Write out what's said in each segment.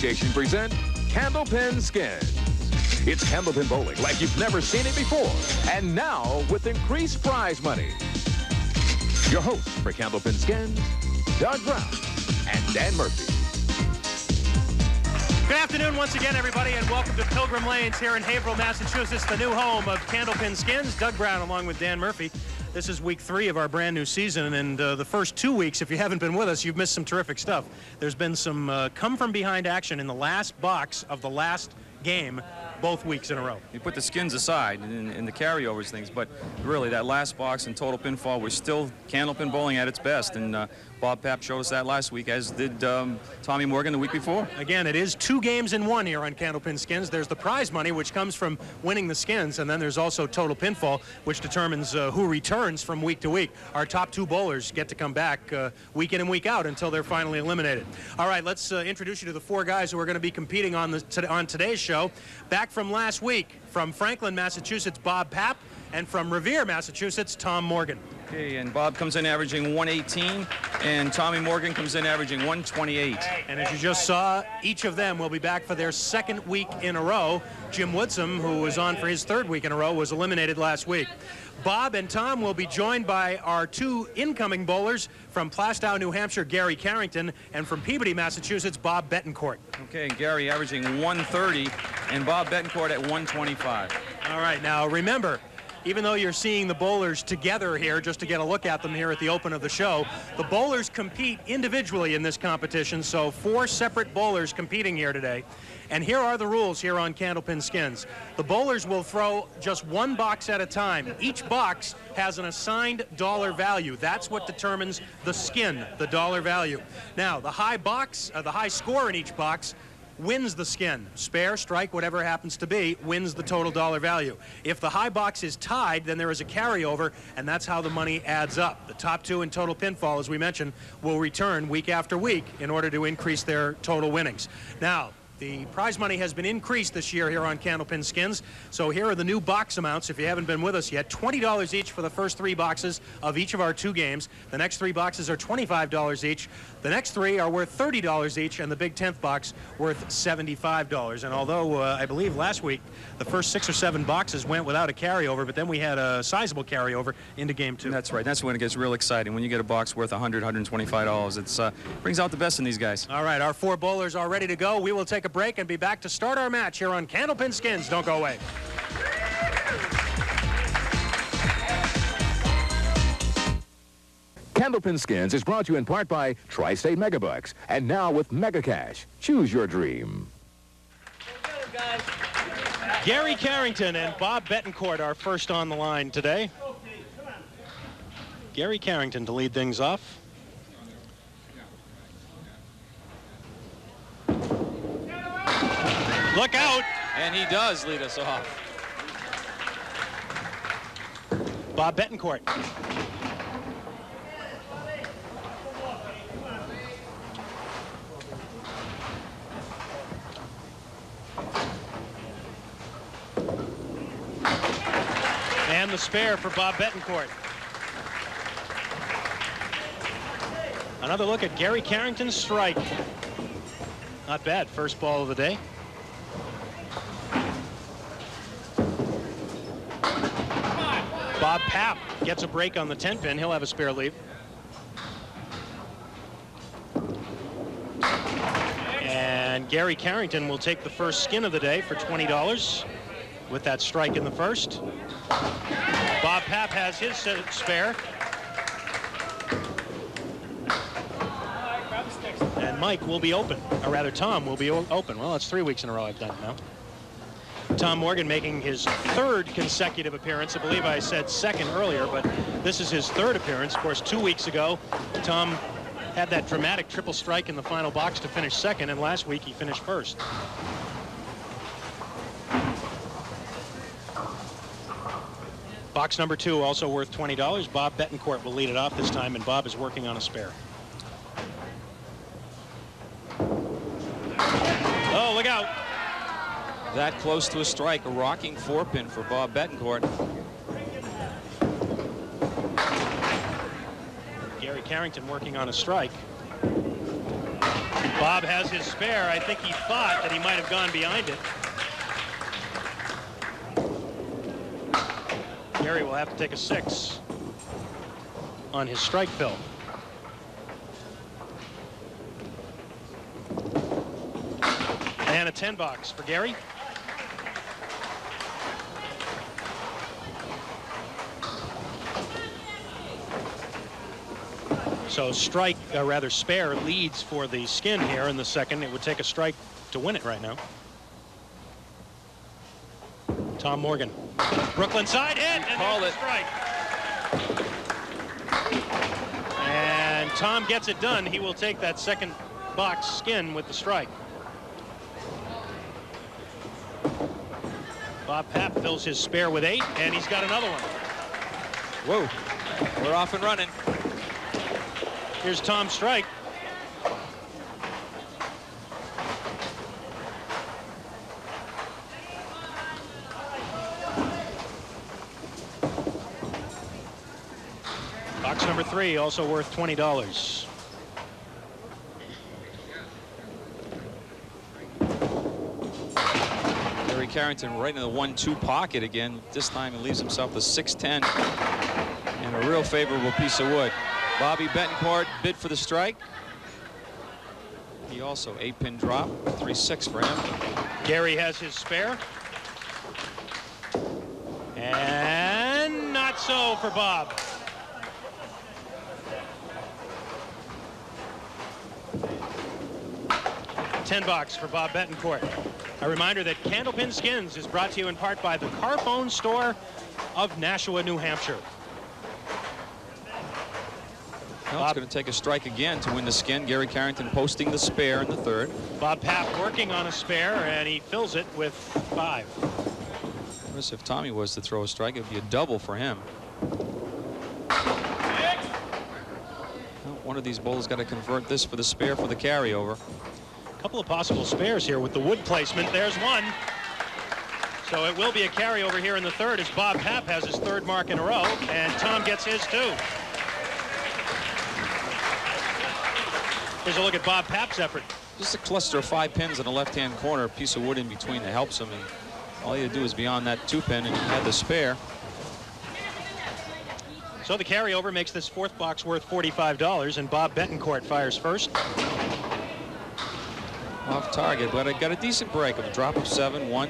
Association present Candlepin Skins. It's Candlepin bowling like you've never seen it before. And now with increased prize money. Your hosts for Candlepin Skins, Doug Brown and Dan Murphy. Good afternoon once again, everybody, and welcome to Pilgrim Lanes here in Haverhill, Massachusetts, the new home of Candlepin Skins. Doug Brown along with Dan Murphy. This is week 3 of our brand new season, and the first 2 weeks, if you haven't been with us, you've missed some terrific stuff. There's been some come-from-behind action in the last box of the last game both weeks in a row. You put the skins aside in the carryovers things, but really that last box in total pinfall was still Candlepin bowling at its best, and Bob Papp showed us that last week, as did Tommy Morgan the week before. Again, it is 2 games in 1 here on Candlepin Skins. There's the prize money, which comes from winning the skins, and then there's also total pinfall, which determines who returns from week to week. Our top 2 bowlers get to come back week in and week out until they're finally eliminated. All right, let's introduce you to the 4 guys who are going to be competing on today's show. Back from last week, from Franklin, Massachusetts, Bob Papp, and from Revere, Massachusetts, Tom Morgan. Okay, and Bob comes in averaging 118, and Tommy Morgan comes in averaging 128. And as you just saw, each of them will be back for their 2nd week in a row. Jim Woodsum, who was on for his 3rd week in a row, was eliminated last week. Bob and Tom will be joined by our 2 incoming bowlers from Plastow, New Hampshire, Gary Carrington, and from Peabody, Massachusetts, Bob Bettencourt. Okay, Gary averaging 130, and Bob Bettencourt at 125. All right, now remember, even though you're seeing the bowlers together here, just to get a look at them here at the open of the show, the bowlers compete individually in this competition, so 4 separate bowlers competing here today. And here are the rules here on Candlepin Skins. The bowlers will throw just 1 box at a time. Each box has an assigned dollar value. That's what determines the skin, the dollar value. Now, the high score in each box wins the skin. Spare, strike, whatever happens to be, wins the total dollar value. If the high box is tied, then there is a carryover, and that's how the money adds up. The top 2 in total pinfall, as we mentioned, will return week after week in order to increase their total winnings. Now, the prize money has been increased this year here on Candlepin Skins. So here are the new box amounts, if you haven't been with us yet. $20 each for the first 3 boxes of each of our 2 games. The next 3 boxes are $25 each. The next 3 are worth $30 each, and the big 10th box worth $75. And although I believe last week the first 6 or 7 boxes went without a carryover, but then we had a sizable carryover into game 2. That's right. That's when it gets real exciting, when you get a box worth $100, $125. It brings out the best in these guys. All right, our 4 bowlers are ready to go. We will take a break and be back to start our match here on Candlepin Skins. Don't go away. Candlepin Skins is brought to you in part by Tri-State Megabucks. And now with Mega Cash. Choose your dream. Gary Carrington and Bob Bettencourt are first on the line today. Gary Carrington to lead things off. Look out! And he does lead us off. Bob Bettencourt. And the spare for Bob Bettencourt. Another look at Gary Carrington's strike. Not bad, first ball of the day. Bob Papp gets a break on the 10-pin. He'll have a spare leave. And Gary Carrington will take the first skin of the day for $20 with that strike in the first. Bob Papp has his spare. And Mike will be open, or rather Tom will be open. Well, it's 3 weeks in a row I've done it now. Tom Morgan making his 3rd consecutive appearance. I believe I said 2nd earlier, but this is his 3rd appearance. Of course, 2 weeks ago, Tom had that dramatic triple strike in the final box to finish 2nd, and last week he finished 1st. Box number 2 also worth $20. Bob Bettencourt will lead it off this time, and Bob is working on a spare. Oh, look out. That close to a strike, a rocking 4-pin for Bob Bettencourt. Gary Carrington working on a strike. Bob has his spare. I think he thought that he might have gone behind it. Gary will have to take a 6 on his strike fill. And a 10 box for Gary. So strike, rather spare, leads for the skin here in the second. It would take a strike to win it right now. Tom Morgan. Brooklyn side hit, and there's the strike. And Tom gets it done. He will take that second box skin with the strike. Bob Papp fills his spare with 8, and he's got another one. Whoa, we're off and running. Here's Tom's strike. Box number 3, also worth $20. Carrington right in the 1-2 pocket again. This time he leaves himself the 6-10 and a real favorable piece of wood. Bobby Bettencourt bid for the strike. He also 8-pin drop, 3-6 for him. Gary has his spare. And not so for Bob. $10 for Bob Bettencourt. A reminder that Candlepin Skins is brought to you in part by the Carphone Store of Nashua, New Hampshire. Well, it's going to take a strike again to win the skin. Gary Carrington posting the spare in the third. Bob Papp working on a spare, and he fills it with 5. Notice if Tommy was to throw a strike, it would be a double for him. Well, one of these bowlers got to convert this for the spare for the carryover. Couple of possible spares here with the wood placement. There's one. So it will be a carryover here in the third as Bob Papp has his 3rd mark in a row, and Tom gets his too. Here's a look at Bob Papp's effort. Just a cluster of 5 pins in the left-hand corner, a piece of wood in between that helps him, and all you do is beyond that 2-pin and you had the spare. So the carryover makes this 4th box worth $45, and Bob Bettencourt fires first. Off target, but I got a decent break of a drop of 7, 1,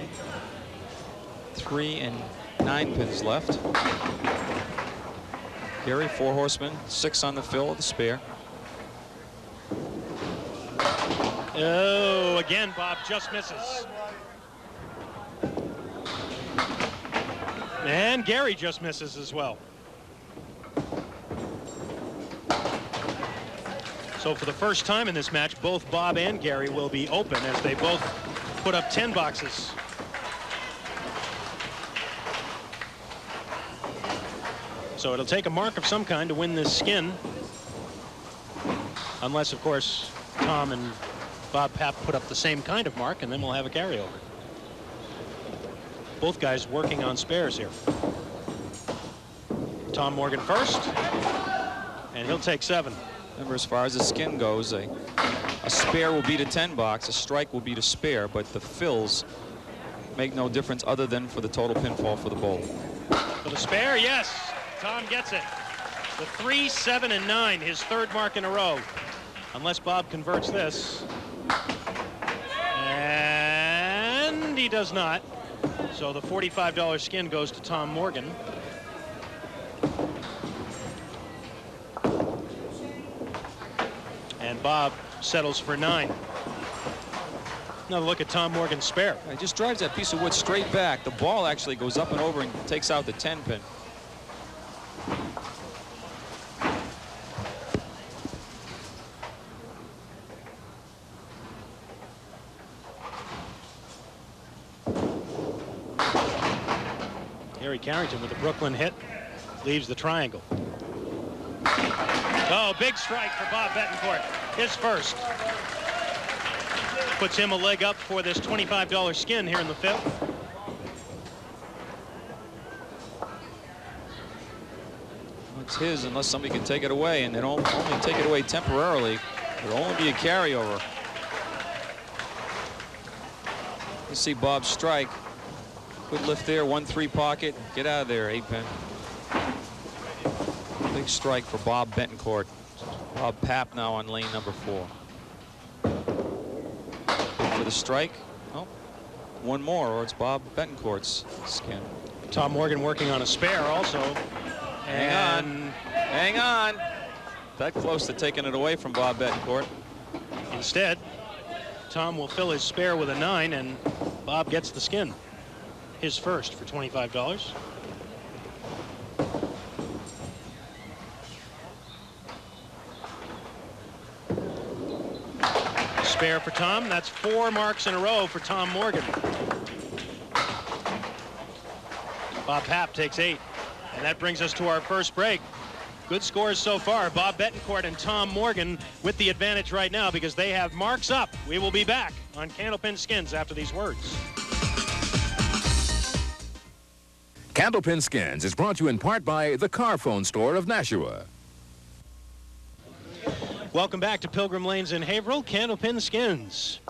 3, and 9 pins left. Gary, 4 horsemen, 6 on the fill of the spare. Oh, again, Bob just misses. And Gary just misses as well. So for the first time in this match, both Bob and Gary will be open as they both put up 10 boxes. So it'll take a mark of some kind to win this skin. Unless, of course, Tom and Bob Papp put up the same kind of mark, and then we'll have a carryover. Both guys working on spares here. Tom Morgan first, and he'll take 7. Remember, as far as the skin goes, a spare will beat a 10 box, a strike will beat a spare, but the fills make no difference other than for the total pinfall for the bowl. For the spare, yes, Tom gets it. The 3, 7, and 9, his 3rd mark in a row. Unless Bob converts this. And he does not. So the $45 skin goes to Tom Morgan. And Bob settles for 9. Another look at Tom Morgan's spare. He just drives that piece of wood straight back. The ball actually goes up and over and takes out the 10-pin. Gary Carrington with a Brooklyn hit leaves the triangle. Oh, big strike for Bob Bettencourt. His first. Puts him a leg up for this $25 skin here in the 5th. It's his unless somebody can take it away, and they don't only take it away temporarily. It'll only be a carryover. You see Bob strike. Good lift there, 1-3 pocket. Get out of there, 8-pin. Big strike for Bob Bettencourt. Bob Papp now on lane number 4. Good for the strike. Oh, one more, or it's Bob Bettencourt's skin. Tom Morgan working on a spare also. Hang on. That close to taking it away from Bob Bettencourt. Instead, Tom will fill his spare with a 9, and Bob gets the skin. His first for $25. Spare for Tom. That's 4 marks in a row for Tom Morgan. Bob Papp takes 8. And that brings us to our first break. Good scores so far. Bob Bettencourt and Tom Morgan with the advantage right now because they have marks up. We will be back on Candlepin Skins after these words. Candlepin Skins is brought to you in part by the Car Phone Store of Nashua. Welcome back to Pilgrim Lanes in Haverhill, Candlepin Skins.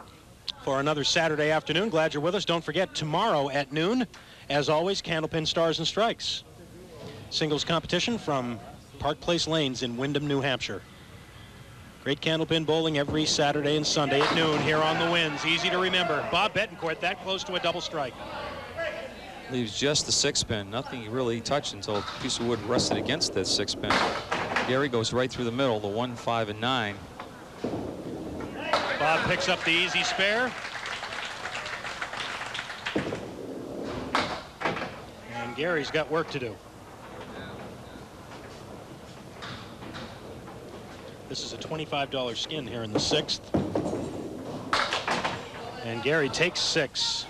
For another Saturday afternoon, glad you're with us. Don't forget, tomorrow at noon, as always, Candlepin Stars and Strikes. Singles competition from Park Place Lanes in Windham, New Hampshire. Great candlepin bowling every Saturday and Sunday at noon here on the Winds. Easy to remember. Bob Bettencourt that close to a double strike. Leaves just the 6-pin. Nothing he really touched until a piece of wood rested against that 6-pin. Gary goes right through the middle, the 1, 5, and 9. Bob picks up the easy spare. And Gary's got work to do. This is a $25 skin here in the 6th. And Gary takes 6.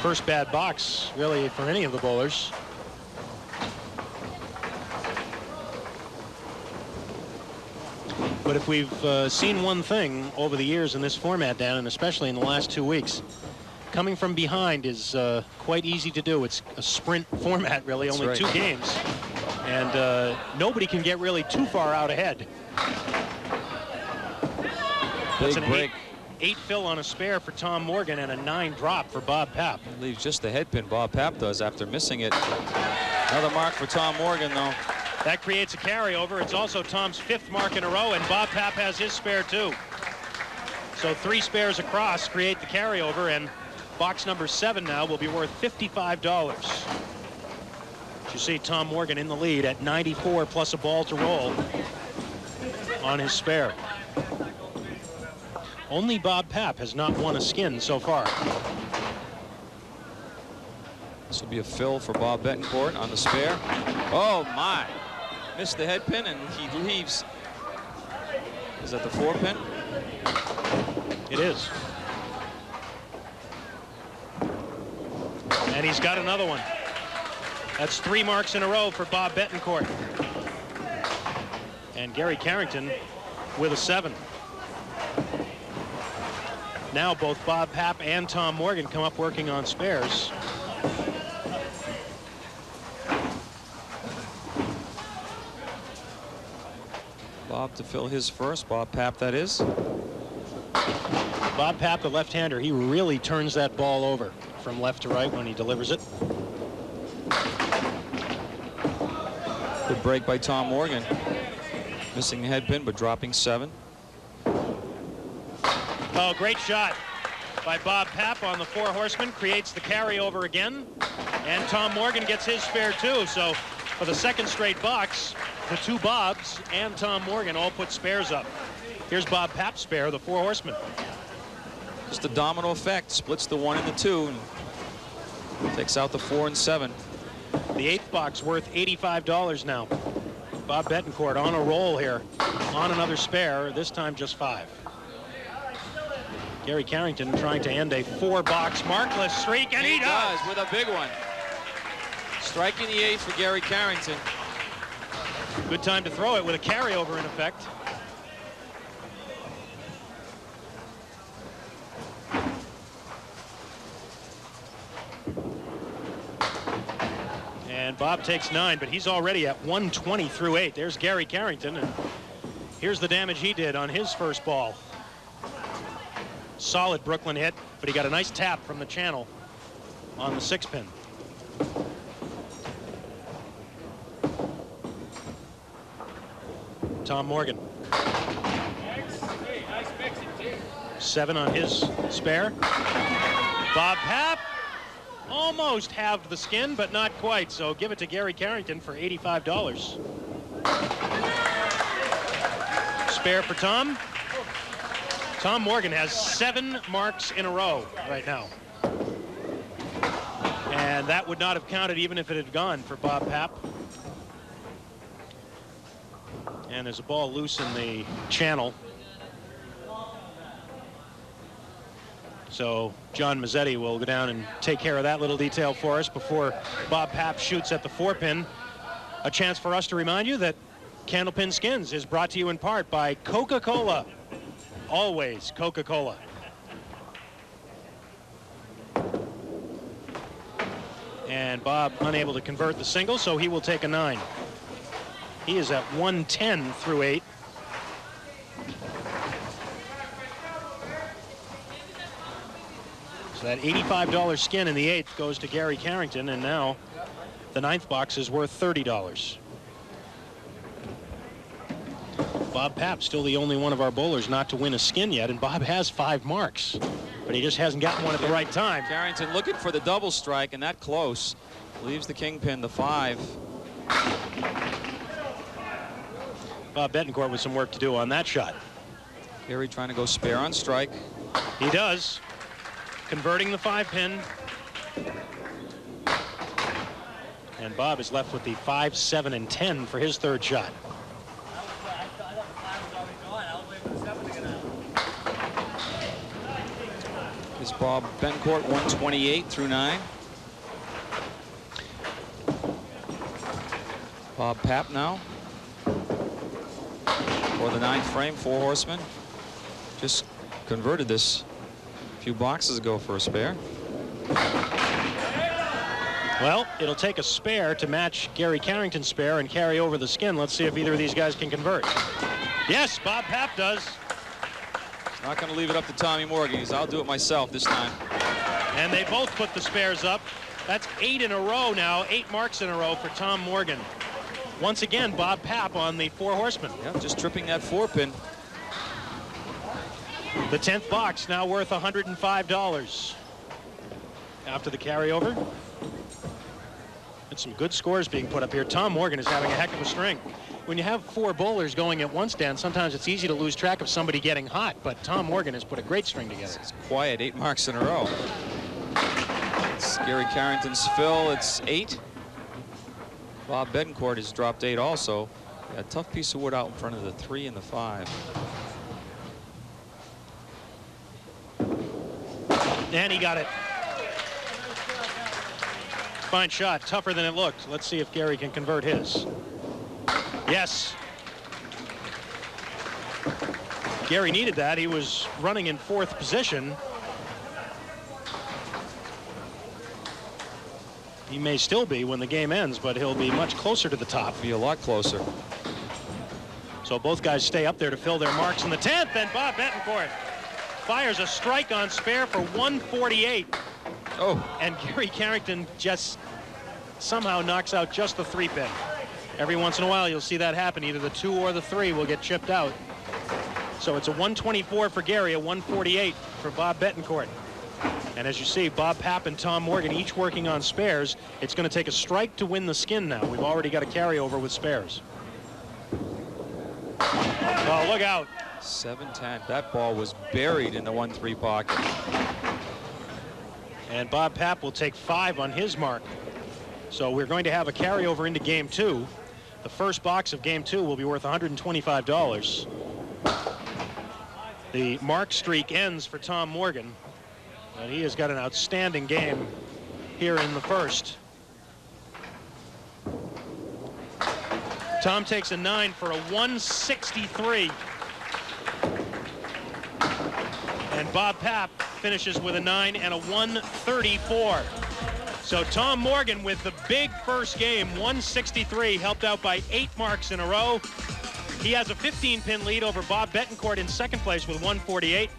First bad box, really, for any of the bowlers. But if we've seen one thing over the years in this format, Dan, and especially in the last 2 weeks, coming from behind is quite easy to do. It's a sprint format, really, That's only right. 2 games. And nobody can get really too far out ahead. That's an break. 8 fill on a spare for Tom Morgan and a 9 drop for Bob Papp. Leaves just the head pin Bob Papp does after missing it. Another mark for Tom Morgan, though. That creates a carryover. It's also Tom's 5th mark in a row, and Bob Papp has his spare too. So 3 spares across create the carryover, and box number 7 now will be worth $55. You see Tom Morgan in the lead at 94 plus a ball to roll on his spare. Only Bob Papp has not won a skin so far. This will be a fill for Bob Bettencourt on the spare. Oh my! Missed the head pin and he leaves. Is that the 4-pin? It is. And he's got another one. That's 3 marks in a row for Bob Bettencourt. And Gary Carrington with a 7. Now both Bob Papp and Tom Morgan come up working on spares. Bob to fill his first. Bob Papp, that is. Bob Papp, the left-hander, he really turns that ball over from left to right when he delivers it. Good break by Tom Morgan. Missing the head pin, but dropping 7. Oh, great shot by Bob Papp on the 4 horsemen. Creates the carryover again. And Tom Morgan gets his spare too. So for the 2nd straight box, the 2 Bobs and Tom Morgan all put spares up. Here's Bob Papp's spare, the 4 horsemen. Just a domino effect. Splits the 1 and the 2. And takes out the 4 and 7. The 8th box worth $85 now. Bob Bettencourt on a roll here. On another spare, this time just 5. Gary Carrington trying to end a 4-box markless streak, and he does with a big one. Striking the 8th for Gary Carrington. Good time to throw it with a carryover in effect. And Bob takes 9, but he's already at 120 through 8. There's Gary Carrington, and here's the damage he did on his first ball. solid Brooklyn hit, but he got a nice tap from the channel on the 6-pin. Tom Morgan. 7 on his spare. Bob Papp almost halved the skin, but not quite, so give it to Gary Carrington for $85. Spare for Tom. Tom Morgan has 7 marks in a row right now. And that would not have counted even if it had gone for Bob Papp. And there's a ball loose in the channel. So John Mazzetti will go down and take care of that little detail for us before Bob Papp shoots at the 4-pin. A chance for us to remind you that Candlepin Skins is brought to you in part by Coca-Cola. Always Coca-Cola. And Bob unable to convert the single, so he will take a 9. He is at 110 through 8. So that $85 skin in the 8th goes to Gary Carrington, and now the 9th box is worth $30. Bob Papp still the only one of our bowlers not to win a skin yet, and Bob has 5 marks, but he just hasn't gotten one at the right time. Carrington looking for the double strike, and that close. Leaves the kingpin, the 5. Bob Bettencourt with some work to do on that shot. Gary trying to go spare on strike. He does. Converting the 5-pin. And Bob is left with the 5, 7, and 10 for his 3rd shot. Is Bob Bettencourt 128 through 9. Bob Papp now. For the 9th frame, 4 horsemen. Just converted this a few boxes ago for a spare. Well, it'll take a spare to match Gary Carrington's spare and carry over the skin. Let's see if either of these guys can convert. Yes, Bob Papp does. Not going to leave it up to Tommy Morgan. I'll do it myself this time. And they both put the spares up. That's 8 in a row now, 8 marks in a row for Tom Morgan. Once again, Bob Papp on the 4 horsemen. Yep, just tripping that 4-pin. The 10th box now worth $105. After the carryover. And some good scores being put up here. Tom Morgan is having a heck of a string. When you have 4 bowlers going at once, Dan, sometimes it's easy to lose track of somebody getting hot, but Tom Morgan has put a great string together. It's quiet, 8 marks in a row. It's Gary Carrington's fill, it's 8. Bob Bettencourt has dropped 8 also. A tough piece of wood out in front of the 3 and the 5. And he got it. Fine shot, tougher than it looked. Let's see if Gary can convert his. Yes. Gary needed that. He was running in 4th position. He may still be when the game ends, but he'll be much closer to the top. Be a lot closer. So both guys stay up there to fill their marks in the 10th, and Bob Bettencourt fires a strike on spare for 148. Oh. And Gary Carrington just somehow knocks out just the 3-pin. Every once in a while you'll see that happen. Either the 2 or the 3 will get chipped out. So it's a 124 for Gary, a 148 for Bob Bettencourt. And as you see, Bob Papp and Tom Morgan each working on spares. It's going to take a strike to win the skin now. We've already got a carryover with spares. Oh, look out. 7-10. That ball was buried in the 1-3 pocket. And Bob Papp will take 5 on his mark. So we're going to have a carryover into game 2. The first box of game 2 will be worth $125. The mark streak ends for Tom Morgan. And he has got an outstanding game here in the first. Tom takes a 9 for a 163. And Bob Papp finishes with a 9 and a 134. So Tom Morgan with the big first game, 163, helped out by 8 marks in a row. He has a 15-pin lead over Bob Bettencourt in second place with 148.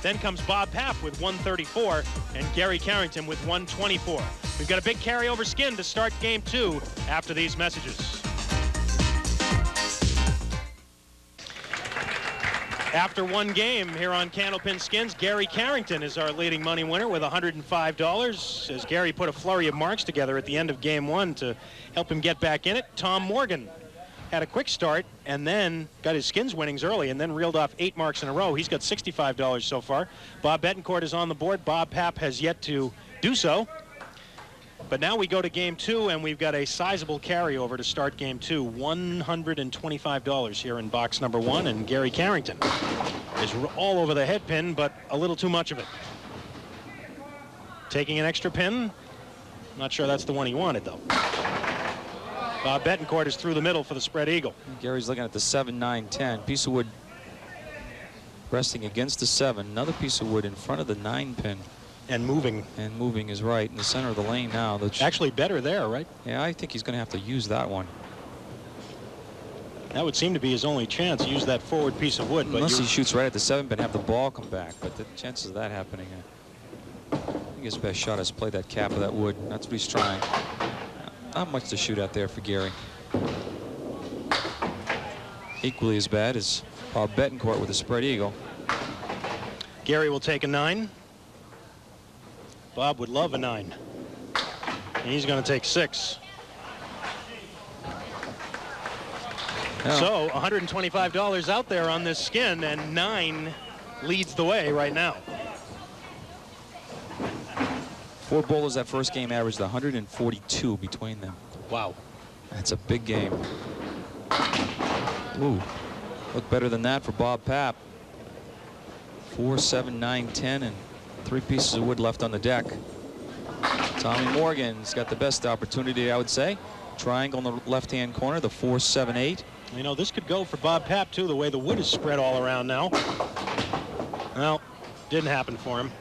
Then comes Bob Papp with 134 and Gary Carrington with 124. We've got a big carryover skin to start game 2 after these messages. After one game here on Candlepin Skins, Gary Carrington is our leading money winner with $105 as Gary put a flurry of marks together at the end of game 1 to help him get back in it. Tom Morgan had a quick start and then got his skins winnings early and then reeled off 8 marks in a row. He's got $65 so far. Bob Bettencourt is on the board. Bob Papp has yet to do so. But now we go to game 2, and we've got a sizable carryover to start game 2. $125 here in box number 1, and Gary Carrington is all over the head pin, but a little too much of it. Taking an extra pin. Not sure that's the one he wanted, though. Bob Bettencourt is through the middle for the spread eagle. Gary's looking at the 7, 9, 10. Piece of wood resting against the 7. Another piece of wood in front of the 9 pin. And moving. And moving is right in the center of the lane now. Actually better there, right? Yeah, I think he's going to have to use that one. That would seem to be his only chance, use that forward piece of wood. Unless he shoots right at the 7 pin, have the ball come back. But the chances of that happening, I think his best shot is play that cap of that wood. That's what he's trying. Not much to shoot out there for Gary. Equally as bad as Bob Bettencourt with a spread eagle. Gary will take a 9. Bob would love a 9. And he's going to take 6. Yeah. So $125 out there on this skin, and 9 leads the way right now. 4 bowlers that first game averaged 142 between them. Wow. That's a big game. Ooh, look better than that for Bob Papp. 4, 7, 9, 10, and 3 pieces of wood left on the deck. Tommy Morgan's got the best opportunity, I would say. Triangle in the left-hand corner, the 4, 7, 8. You know, this could go for Bob Papp, too, the way the wood is spread all around now. Well, didn't happen for him.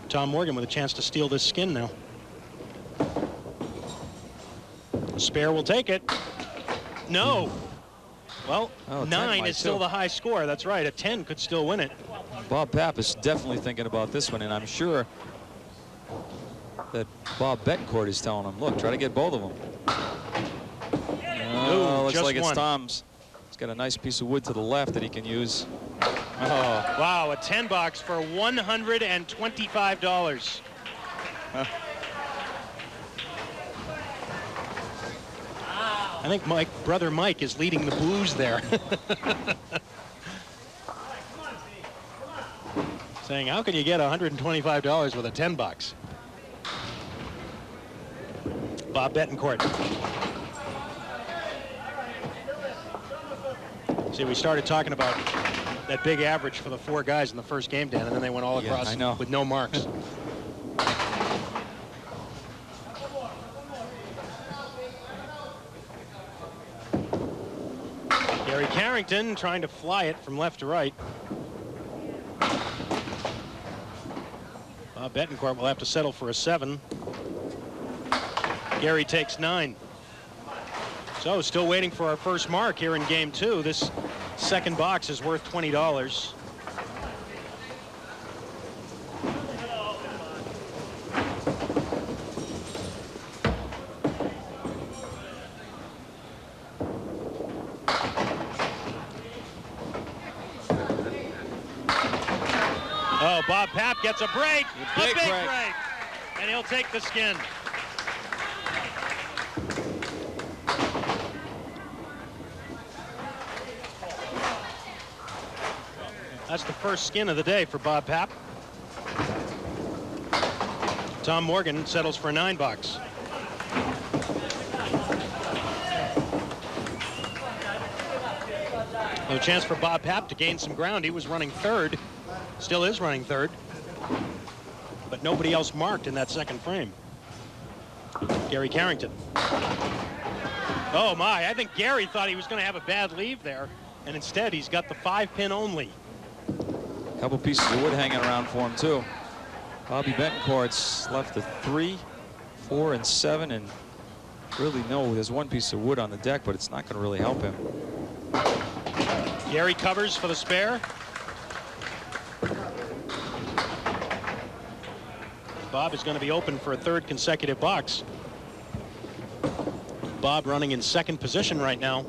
Tom Morgan with a chance to steal this skin now. The spare will take it. No. Well, 9 is still the high score. That's right. A 10 could still win it. Bob Papp is definitely thinking about this one, and I'm sure that Bob Bettencourt is telling him, look, try to get both of them. Oh, looks like it's Tom's. He's got a nice piece of wood to the left that he can use. Oh, wow, a 10 box for $125. I think brother Mike is leading the blues there. Saying, how can you get $125 with a 10 box? Bob Bettencourt. See, we started talking about that big average for the 4 guys in the first game, Dan, and then they went all across with no marks. Gary Carrington trying to fly it from left to right. Bettencourt will have to settle for a 7. Gary takes 9. So still waiting for our first mark here in game 2. This second box is worth $20. Oh, Bob Papp gets a break. A big break. And he'll take the skin. That's the first skin of the day for Bob Papp. Tom Morgan settles for a 9 box. No chance for Bob Papp to gain some ground. He was running 3rd. Still is running 3rd. But nobody else marked in that second frame. Gary Carrington. Oh my, I think Gary thought he was going to have a bad leave there. And instead he's got the 5 pin only. Couple pieces of wood hanging around for him too. Bobby Bettencourt's left the 3, 4, and 7, and really there's 1 piece of wood on the deck, but it's not going to really help him. Gary covers for the spare. Bob is going to be open for a third consecutive box. Bob running in second position right now,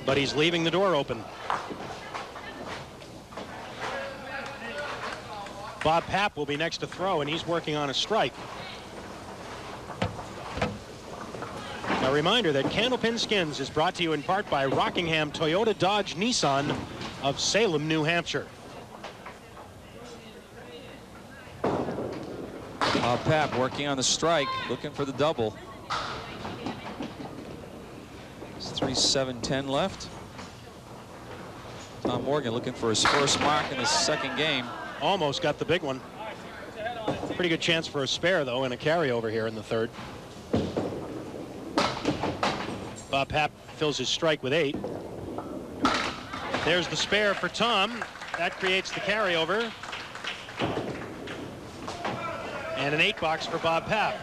but he's leaving the door open. Bob Papp will be next to throw, and he's working on a strike. A reminder that Candlepin Skins is brought to you in part by Rockingham Toyota Dodge Nissan of Salem, New Hampshire. Papp working on the strike, looking for the double. It's 3-7-10 left. Tom Morgan looking for his first mark in his second game. Almost got the big one. Pretty good chance for a spare, though, and a carryover here in the third. Bob Papp fills his strike with 8. There's the spare for Tom. That creates the carryover. And an 8 box for Bob Papp.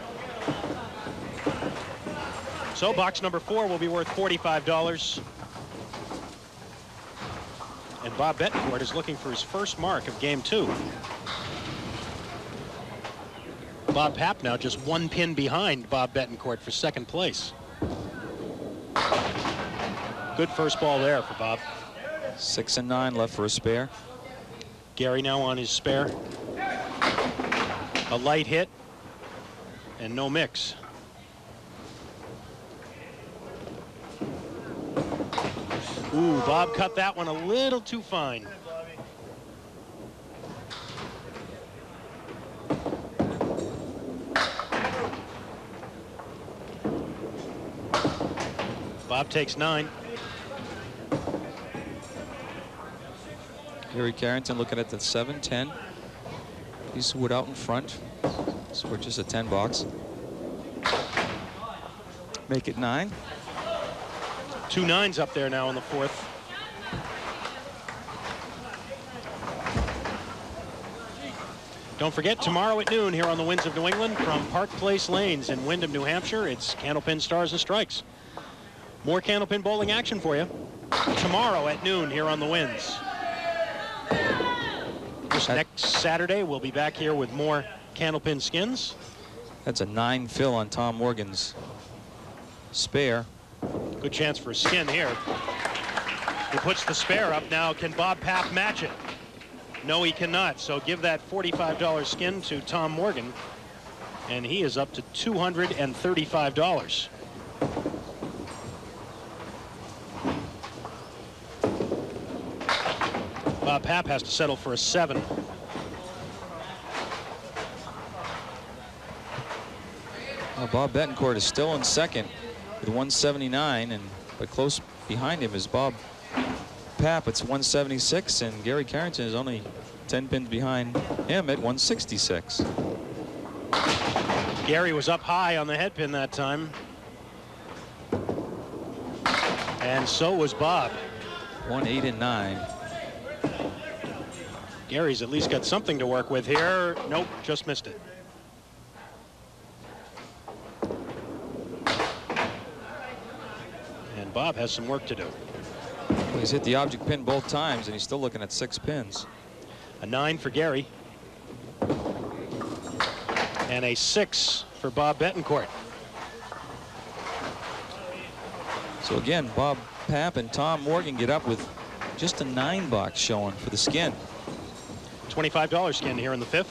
So box number 4 will be worth $45. And Bob Bettencourt is looking for his first mark of game 2. Bob Papp now just 1 pin behind Bob Bettencourt for second place. Good first ball there for Bob. 6 and 9 left for a spare. Gary now on his spare. A light hit and no mix. Ooh, Bob cut that one a little too fine. Bob takes 9. Gary Carrington looking at the 7-10. Piece of wood out in front. Switches a 10 box. Make it 9. 2 9s up there now in the fourth. Don't forget, tomorrow at noon here on the Winds of New England from Park Place Lanes in Windham, New Hampshire, it's Candlepin Stars and Strikes. More Candlepin bowling action for you tomorrow at noon here on the Winds. This next Saturday, we'll be back here with more Candlepin Skins. That's a 9 fill on Tom Morgan's spare. Good chance for a skin here. He puts the spare up now. Can Bob Papp match it? No, he cannot. So give that $45 skin to Tom Morgan, and he is up to $235. Bob Papp has to settle for a 7. Bob Bettencourt is still in second with 179, but close behind him is Bob Papp. It's 176, and Gary Carrington is only 10 pins behind him at 166. Gary was up high on the head pin that time, and so was Bob. 1, 8, and 9. Gary's at least got something to work with here. Nope, just missed it. And Bob has some work to do. Well, he's hit the object pin both times, and he's still looking at 6 pins. A 9 for Gary. And a 6 for Bob Bettencourt. So again, Bob Papp and Tom Morgan get up with just a 9 box showing for the skin. $25 skin here in the 5th.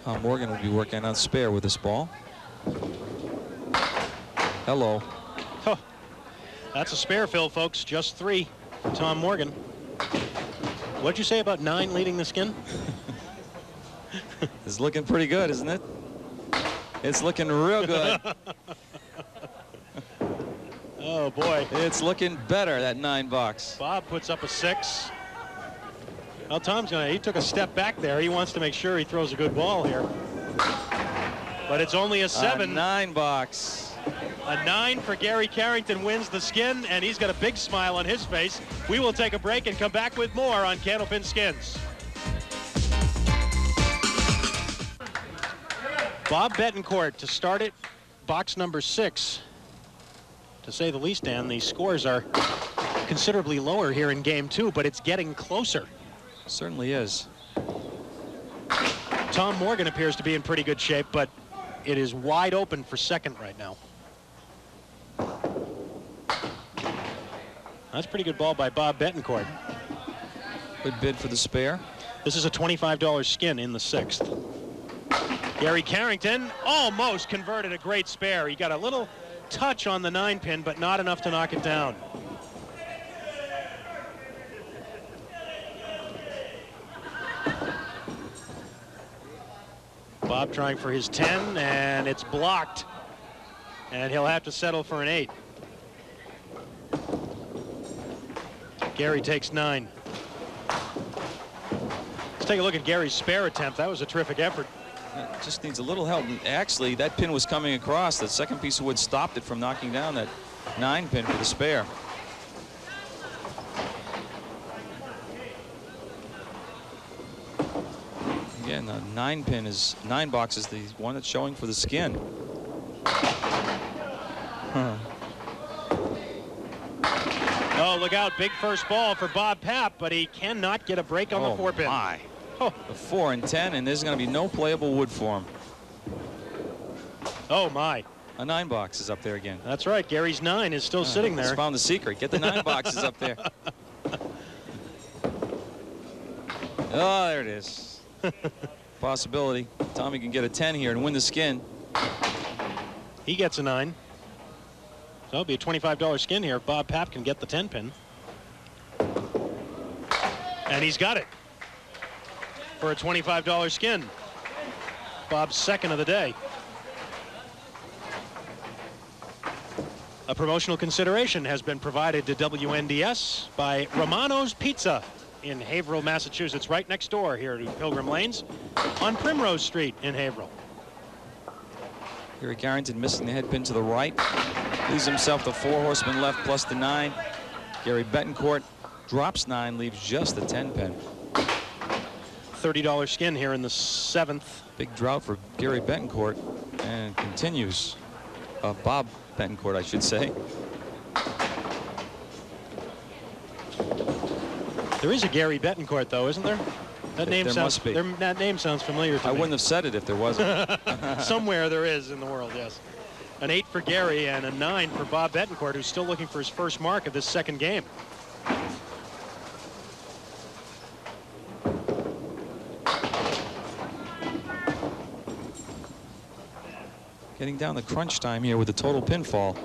Tom Morgan will be working on spare with this ball. Hello. Huh. That's a spare fill, folks. Just 3. Tom Morgan. What'd you say about 9 leading the skin? It's looking pretty good, isn't it? It's looking real good. Oh, boy. It's looking better, that 9 box. Bob puts up a 6. Well, Tom's he took a step back there. He wants to make sure he throws a good ball here. But it's only a 7. A 9 box. A 9 for Gary Carrington wins the skin, and he's got a big smile on his face. We will take a break and come back with more on Candlepin Skins. Bob Bettencourt to start it, box number 6. To say the least, Dan, the scores are considerably lower here in game 2, but it's getting closer. Certainly is. Tom Morgan appears to be in pretty good shape, but it is wide open for second right now. That's a pretty good ball by Bob Bettencourt. Good bid for the spare. This is a $25 skin in the 6th. Gary Carrington almost converted a great spare. He got a little touch on the 9-pin, but not enough to knock it down. Bob trying for his 10, and it's blocked. And he'll have to settle for an 8. Gary takes 9. Let's take a look at Gary's spare attempt. That was a terrific effort. It just needs a little help. Actually, that pin was coming across. The second piece of wood stopped it from knocking down that 9-pin for the spare. Again, the 9-pin is 9 box is the one that's showing for the skin. Oh, look out. Big first ball for Bob Papp, but he cannot get a break on the 4-pin. My. Oh, the 4 and 10, and there's going to be no playable wood for him. Oh, my. A 9 box is up there again. That's right. Gary's 9 is still sitting there. He's found the secret. Get the 9 boxes up there. Oh, there it is. Possibility. Tommy can get a 10 here and win the skin. He gets a 9. So it'll be a $25 skin here if Bob Papp can get the 10-pin. And he's got it for a $25 skin. Bob's second of the day. A promotional consideration has been provided to WNDS by Romano's Pizza in Haverhill, Massachusetts, right next door here to Pilgrim Lanes on Primrose Street in Haverhill. Gary Carrington missing the head pin to the right. Leaves himself the 4 horseman left plus the 9. Gary Bettencourt drops 9, leaves just the 10-pin. $30 skin here in the 7th. Big drought for Gary Bettencourt, and continues. Bob Bettencourt, I should say. There is a Gary Bettencourt, though, isn't there? That name sounds. Must be. That name sounds familiar to me. I wouldn't have said it if there wasn't. Somewhere there is in the world, yes. An 8 for Gary and a 9 for Bob Bettencourt, who's still looking for his first mark of this second game. Getting down the crunch time here with the total pinfall.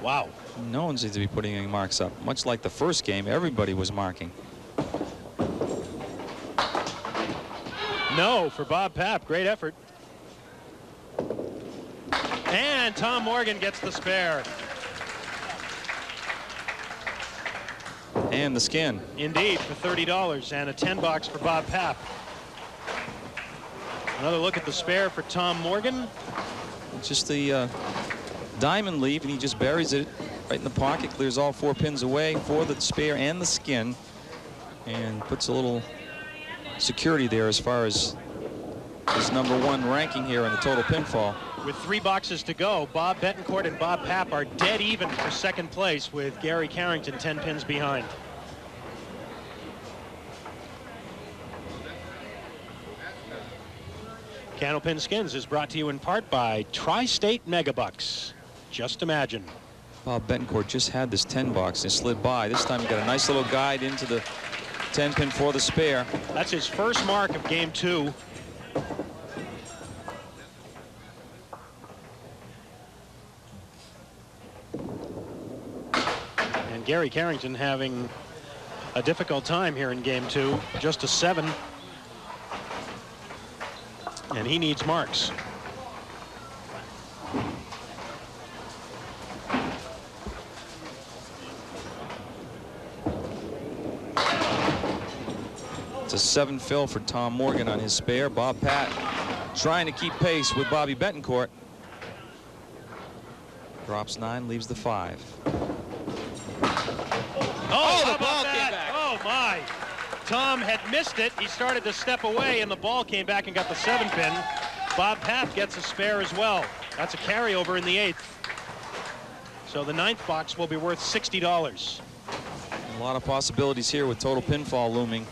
Wow. No one seems to be putting any marks up. Much like the first game, everybody was marking. No for Bob Papp. Great effort. And Tom Morgan gets the spare. And the skin. Indeed, for $30, and a 10 box for Bob Papp. Another look at the spare for Tom Morgan. It's just the diamond leaf, and he just buries it right in the pocket, clears all 4 pins away for the spare and the skin, and puts a little security there as far as his #1 ranking here in the total pinfall. With 3 boxes to go, Bob Bettencourt and Bob Papp are dead even for second place, with Gary Carrington 10 pins behind. Candlepin Skins is brought to you in part by Tri-State Megabucks. Just imagine. Bob Bettencourt just had this 10 box and slid by. This time he got a nice little guide into the 10 pin for the spare. That's his first mark of game 2. And Gary Carrington having a difficult time here in game 2. Just a 7. And he needs marks. It's a 7 fill for Tom Morgan on his spare. Bob Papp trying to keep pace with Bobby Bettencourt. Drops 9, leaves the 5. Oh, the ball came back. Oh, my. Tom had missed it. He started to step away, and the ball came back and got the 7 pin. Bob Papp gets a spare as well. That's a carryover in the 8th. So the 9th box will be worth $60. A lot of possibilities here with total pinfall looming.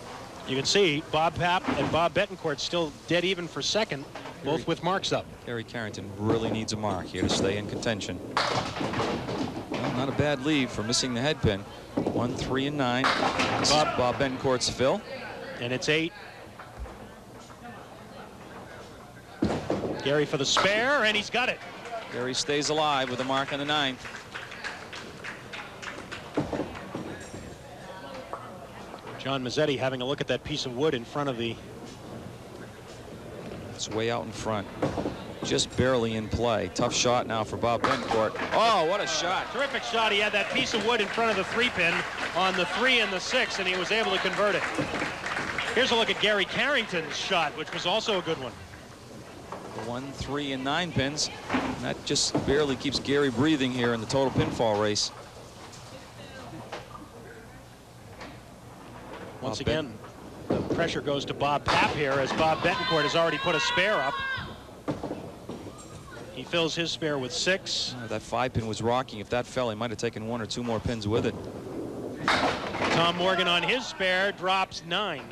You can see Bob Papp and Bob Bettencourt still dead even for second, both with marks up. Gary Carrington really needs a mark here to stay in contention. Well, not a bad lead for missing the head pin. 1, 3, and 9. This is Bob Bettencourt's fill. And it's 8. Gary for the spare, and he's got it. Gary stays alive with a mark on the 9th. John Mazzetti having a look at that piece of wood in front of the... It's way out in front. Just barely in play. Tough shot now for Bob Bettencourt. Oh, what a shot. Terrific shot. He had that piece of wood in front of the 3-pin on the 3 and the 6, and he was able to convert it. Here's a look at Gary Carrington's shot, which was also a good one. 1, 3, and 9 pins. And that just barely keeps Gary breathing here in the total pinfall race. Once again, the pressure goes to Bob Papp here as Bob Bettencourt has already put a spare up. He fills his spare with 6. That 5-pin was rocking. If that fell, he might have taken 1 or 2 more pins with it. Tom Morgan on his spare drops 9.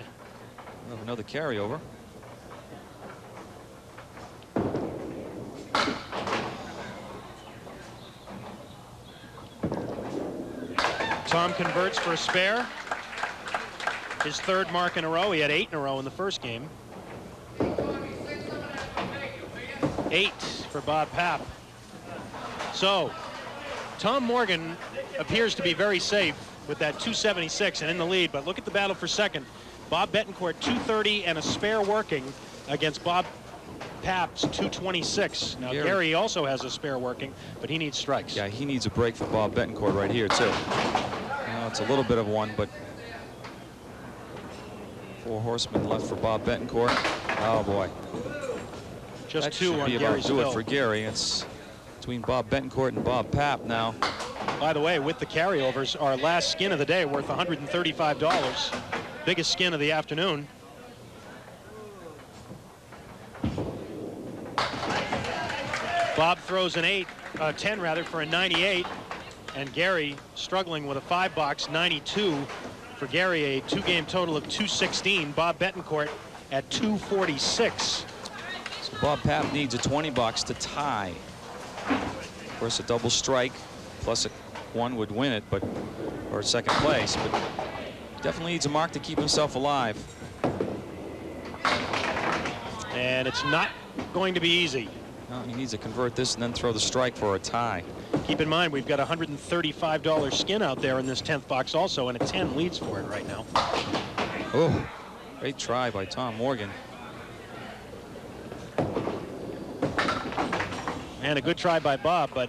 Another carryover. Tom converts for a spare. His 3rd mark in a row. He had 8 in a row in the first game. 8 for Bob Papp. So Tom Morgan appears to be very safe with that 276 and in the lead, but look at the battle for second. Bob Bettencourt 230 and a spare working against Bob Papp's 226. Now Gary also has a spare working, but he needs strikes. Yeah, he needs a break for Bob Bettencourt right here too. It's a little bit of one, but 4 horsemen left for Bob Bettencourt. Oh boy. Just that 2 on Gary's do bill. it for Gary. It's between Bob Bettencourt and Bob Papp now. By the way, with the carryovers, our last skin of the day worth $135. Biggest skin of the afternoon. Bob throws an 10 rather, for a 98. And Gary struggling with a 5-box 92. For Gary, a 2-game total of 216. Bob Bettencourt at 246. So Bob Papp needs a 20 bucks to tie. Of course, a double strike plus a 1 would win it, but or second place, but definitely needs a mark to keep himself alive. And it's not going to be easy. No, he needs to convert this and then throw the strike for a tie. Keep in mind, we've got a $135 skin out there in this 10th box also, and a 10 leads for it right now. Oh, great try by Tom Morgan. And a good try by Bob, but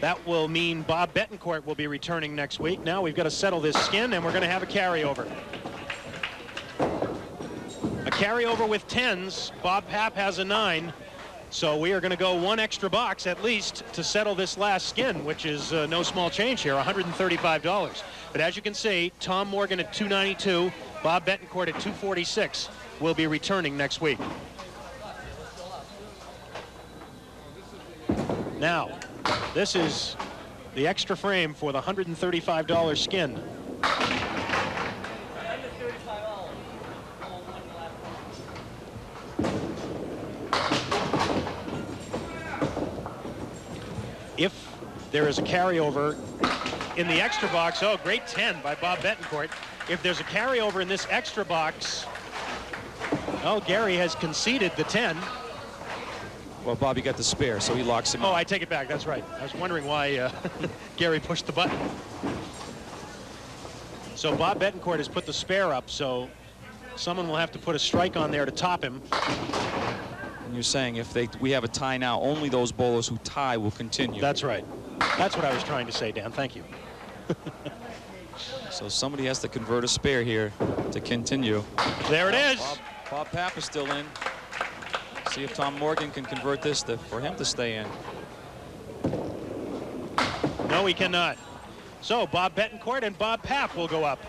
that will mean Bob Bettencourt will be returning next week. Now we've got to settle this skin, and we're going to have a carryover. A carryover with 10s. Bob Papp has a 9. So we are going to go 1 extra box at least to settle this last skin, which is no small change here, $135. But as you can see, Tom Morgan at 292, Bob Bettencourt at 246 will be returning next week. Now, this is the extra frame for the $135 skin. If there is a carryover in the extra box, oh, great 10 by Bob Bettencourt. If there's a carryover in this extra box, oh, Gary has conceded the 10. Well, Bobby got the spare, so he locks him Oh, up. I take it back. That's right. I was wondering why Gary pushed the button. So Bob Bettencourt has put the spare up, so someone will have to put a strike on there to top him. And you're saying if we have a tie now, only those bowlers who tie will continue. That's right. That's what I was trying to say, Dan. Thank you. So somebody has to convert a spare here to continue. There it is. Bob Papp is still in. See if Tom Morgan can convert this for him to stay in. No, he cannot. So Bob Bettencourt and Bob Papp will go up.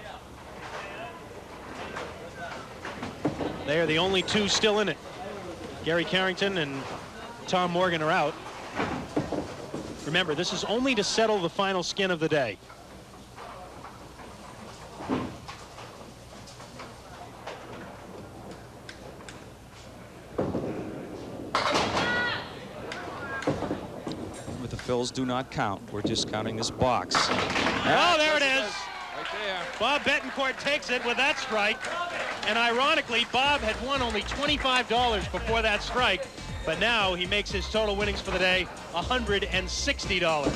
They are the only 2 still in it. Gary Carrington and Tom Morgan are out. Remember, this is only to settle the final skin of the day. But the fills do not count. We're just counting this box. Oh, there it is. Right there. Bob Bettencourt takes it with that strike. And ironically, Bob had won only $25 before that strike. But now he makes his total winnings for the day $160.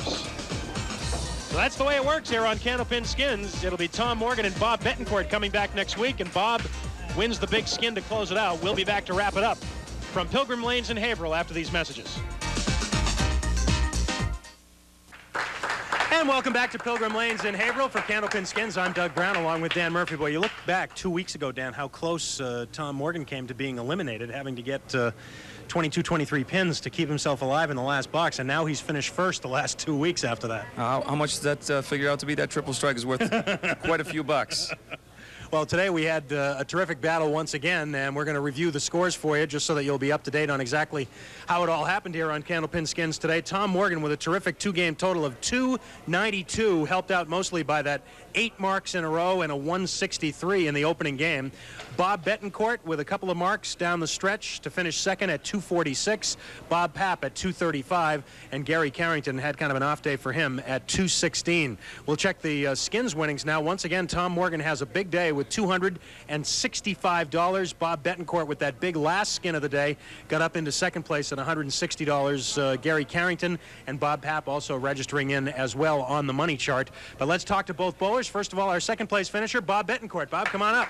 So that's the way it works here on Candlepin Skins. It'll be Tom Morgan and Bob Bettencourt coming back next week. And Bob wins the big skin to close it out. We'll be back to wrap it up from Pilgrim Lanes in Haverhill after these messages. And welcome back to Pilgrim Lanes in Haverhill for Candlepin Skins. I'm Doug Brown along with Dan Murphy. Boy, you look back 2 weeks ago, Dan, how close Tom Morgan came to being eliminated, having to get 22, 23 pins to keep himself alive in the last box, and now he's finished first the last 2 weeks after that. How much does that figure out to be? That triple strike is worth quite a few bucks. Well, today we had a terrific battle once again, and we're going to review the scores for you just so that you'll be up to date on exactly how it all happened here on Candlepin Skins today. Tom Morgan with a terrific two-game total of 292, helped out mostly by that 8 marks in a row and a 163 in the opening game. Bob Bettencourt with a couple of marks down the stretch to finish second at 246. Bob Papp at 235, and Gary Carrington had kind of an off day for him at 216. We'll check the Skins winnings now. Once again, Tom Morgan has a big day with $265. Bob Bettencourt with that big last skin of the day got up into second place at $160. Gary Carrington and Bob Papp also registering in as well on the money chart. But let's talk to both bowlers. First of all, our second place finisher, Bob Bettencourt. Bob, come on up.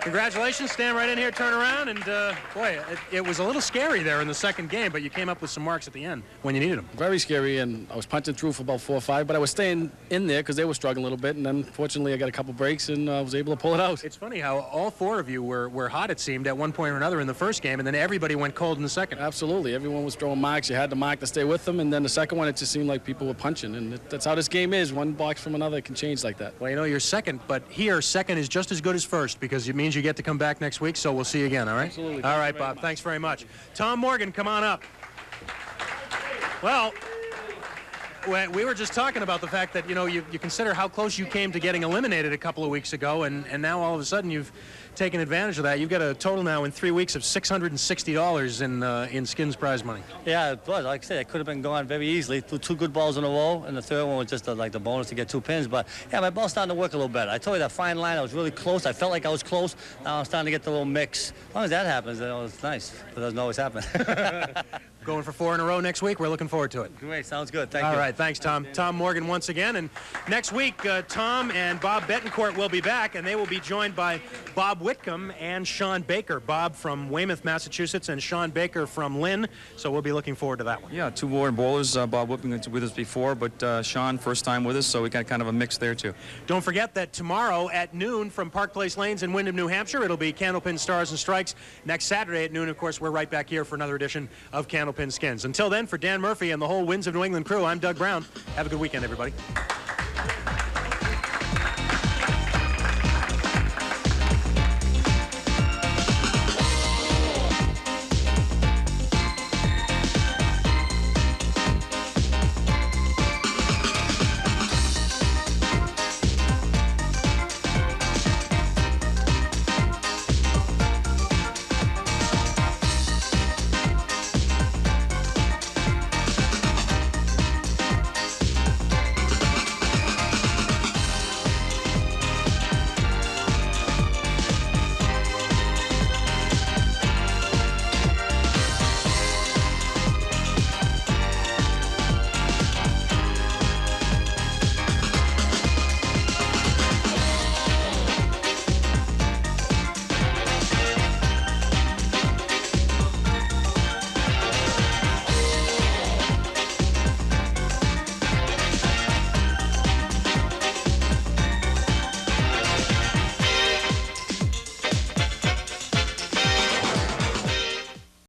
Congratulations. Stand right in here, turn around, and boy, it was a little scary there in the second game, but you came up with some marks at the end when you needed them. Very scary, and I was punching through for about 4 or 5, but I was staying in there because they were struggling a little bit, and then fortunately I got a couple breaks and I was able to pull it out. It's funny how all 4 of you were hot, it seemed, at one point or another in the first game, and then everybody went cold in the second. Absolutely. Everyone was throwing marks. You had to mark to stay with them, and then the second one, it just seemed like people were punching, and that's how this game is. One box from another can change like that. Well, you know, you're second, but here, second is just as good as first because it means you get to come back next week, so we'll see you again, all right? Absolutely. All right, Bob, thanks very much. Tom Morgan, come on up. Well, we were just talking about the fact that, you know, you consider how close you came to getting eliminated a couple of weeks ago, and now all of a sudden you've taken advantage of that. You've got a total now in 3 weeks of $660 in Skins prize money. Yeah, it was. Like I said, it could have been gone very easily. 2 good balls in a row, and the third one was just like the bonus to get 2 pins. But yeah, my ball's starting to work a little better. I told you that fine line, I was really close. I felt like I was close. Now I'm starting to get the little mix. As long as that happens, it's nice. It doesn't always happen. Going for 4 in a row next week. We're looking forward to it. Great, sounds good. Thank you. All right, thanks, Tom. Tom Morgan once again. And next week, Tom and Bob Bettencourt will be back, and they will be joined by Bob Whitcomb and Sean Baker. Bob from Weymouth, Massachusetts, and Sean Baker from Lynn. So we'll be looking forward to that one. Yeah, 2 more bowlers. Bob Whitcomb was with us before, but Sean, first time with us, so we got kind of a mix there, too. Don't forget that tomorrow at noon from Park Place Lanes in Windham, New Hampshire, it'll be Candlepin Stars and Strikes. Next Saturday at noon, of course, we're right back here for another edition of Candlepin Skins. Until then, for Dan Murphy and the whole Winds of New England crew, I'm Doug Brown. Have a good weekend, everybody.